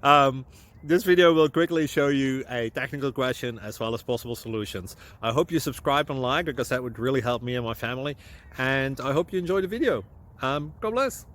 um, this video will quickly show you a technical question as well as possible solutions. I hope you subscribe and like, because that would really help me and my family. And I hope you enjoy the video. God bless.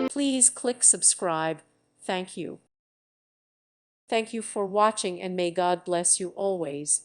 Please click subscribe. Thank you. Thank you for watching, and may God bless you always.